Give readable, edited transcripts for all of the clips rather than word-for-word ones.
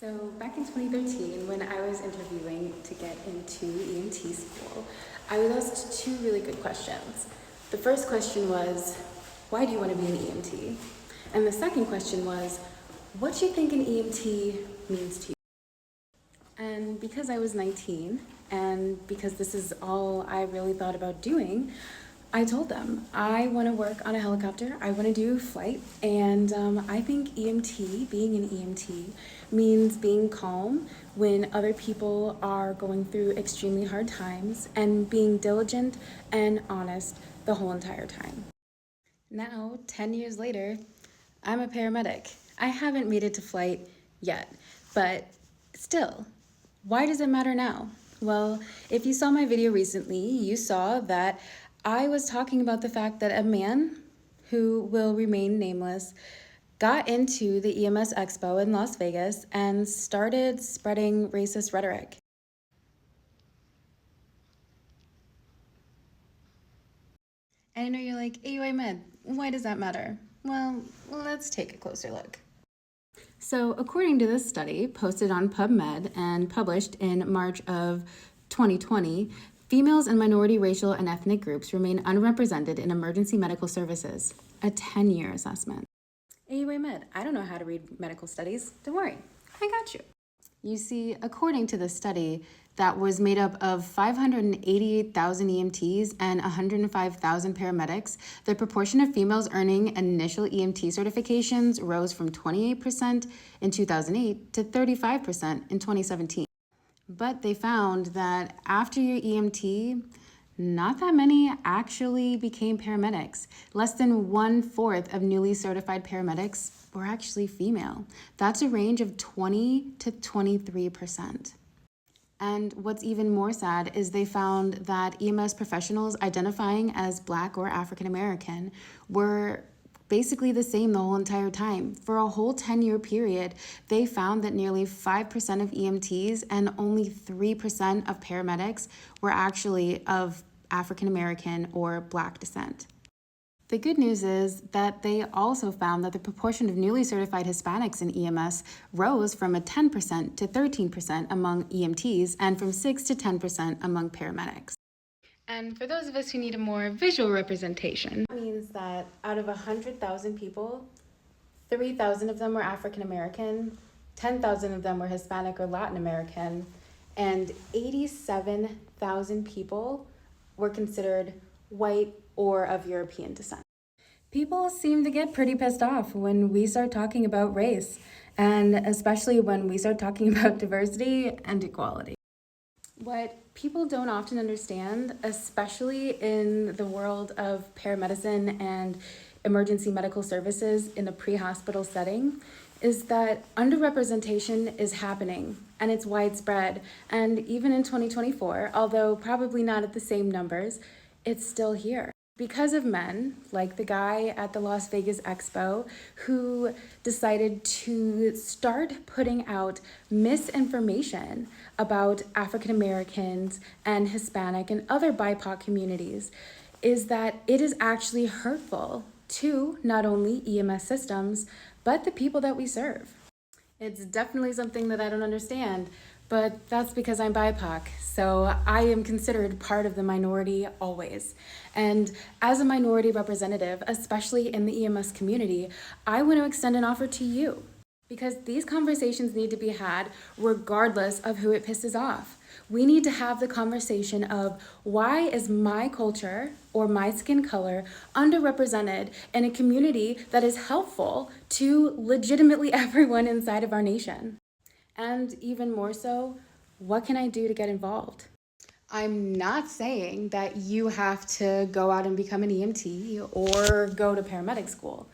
So back in 2013, when I was interviewing to get into EMT school, I was asked two really good questions. The first question was, why do you want to be an EMT? And the second question was, what do you think an EMT means to you? And because I was 19, and because this is all I really thought about doing, I told them, I want to work on a helicopter, I want to do flight, and I think EMT, being an EMT, means being calm when other people are going through extremely hard times and being diligent and honest the whole entire time. Now, 10 years later, I'm a paramedic. I haven't made it to flight yet, but still, why does it matter now? Well, if you saw my video recently, you saw that I was talking about the fact that a man who will remain nameless got into the EMS Expo in Las Vegas and started spreading racist rhetoric. And I know you're like, AUI Med, why does that matter? Well, let's take a closer look. So according to this study posted on PubMed and published in March of 2020, females and minority racial and ethnic groups remain unrepresented in emergency medical services, a 10-year assessment. AUA Med, I don't know how to read medical studies. Don't worry, I got you. You see, according to this study that was made up of 588,000 EMTs and 105,000 paramedics, the proportion of females earning initial EMT certifications rose from 28% in 2008 to 35% in 2017. But they found that after your EMT, not that many actually became paramedics. Less than 1/4 of newly certified paramedics were actually female. That's a range of 20 to 23%. And what's even more sad is they found that EMS professionals identifying as Black or African American were basically the same the whole entire time. For a whole 10-year period, they found that nearly 5% of EMTs and only 3% of paramedics were actually of African American or Black descent. The good news is that they also found that the proportion of newly certified Hispanics in EMS rose from a 10% to 13% among EMTs and from 6 to 10% among paramedics. And for those of us who need a more visual representation, that means that out of 100,000 people, 3,000 of them were African American, 10,000 of them were Hispanic or Latin American, and 87,000 people were considered white or of European descent. People seem to get pretty pissed off when we start talking about race, and especially when we start talking about diversity and equality. What people don't often understand, especially in the world of paramedicine and emergency medical services in a pre-hospital setting, is that underrepresentation is happening and it's widespread. And even in 2024, although probably not at the same numbers, it's still here. Because of men, like the guy at the Las Vegas Expo, who decided to start putting out misinformation about African Americans and Hispanic and other BIPOC communities, is that it is actually hurtful to not only EMS systems, but the people that we serve. It's definitely something that I don't understand, but that's because I'm BIPOC, so I am considered part of the minority always. And as a minority representative, especially in the EMS community, I want to extend an offer to you, because these conversations need to be had regardless of who it pisses off. We need to have the conversation of, why is my culture or my skin color underrepresented in a community that is helpful to legitimately everyone inside of our nation? And even more so, what can I do to get involved? I'm not saying that you have to go out and become an EMT or go to paramedic school,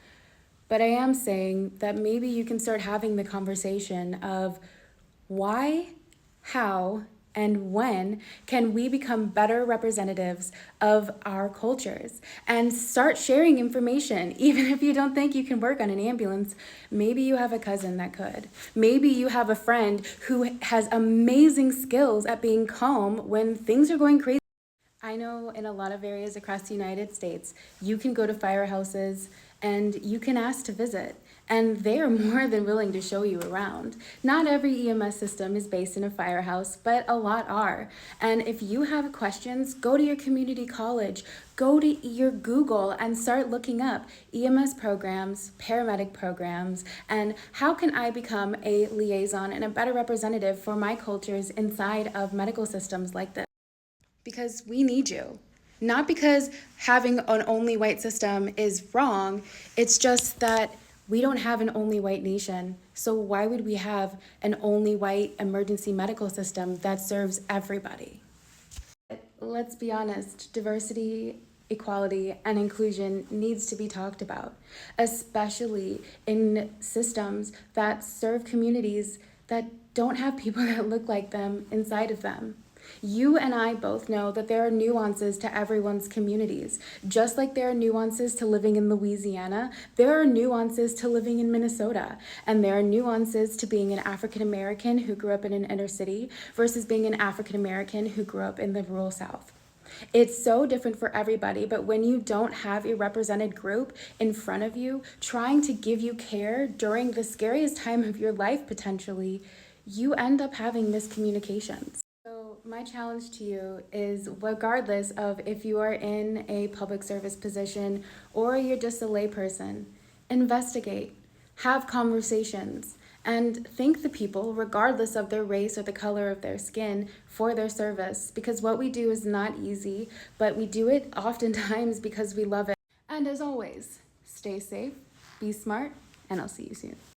but I am saying that maybe you can start having the conversation of why, how, and when can we become better representatives of our cultures, and start sharing information. Even if you don't think you can work on an ambulance, maybe you have a cousin that could. Maybe you have a friend who has amazing skills at being calm when things are going crazy. I know in a lot of areas across the United States, you can go to firehouses and you can ask to visit. and they are more than willing to show you around. Not every EMS system is based in a firehouse, but a lot are. And if you have questions, go to your community college, go to your Google and start looking up EMS programs, paramedic programs, and how can I become a liaison and a better representative for my cultures inside of medical systems like this? Because we need you. Not because having an only white system is wrong, it's just that we don't have an only white nation. So why would we have an only white emergency medical system that serves everybody? Let's be honest, diversity, equality, and inclusion needs to be talked about, especially in systems that serve communities that don't have people that look like them inside of them. You and I both know that there are nuances to everyone's communities. Just like there are nuances to living in Louisiana, there are nuances to living in Minnesota. And there are nuances to being an African American who grew up in an inner city versus being an African American who grew up in the rural South. It's so different for everybody, but when you don't have a represented group in front of you trying to give you care during the scariest time of your life potentially, you end up having miscommunications. So my challenge to you is, regardless of if you are in a public service position or you're just a layperson, investigate, have conversations, and thank the people, regardless of their race or the color of their skin, for their service. Because what we do is not easy, but we do it oftentimes because we love it. And as always, stay safe, be smart, and I'll see you soon.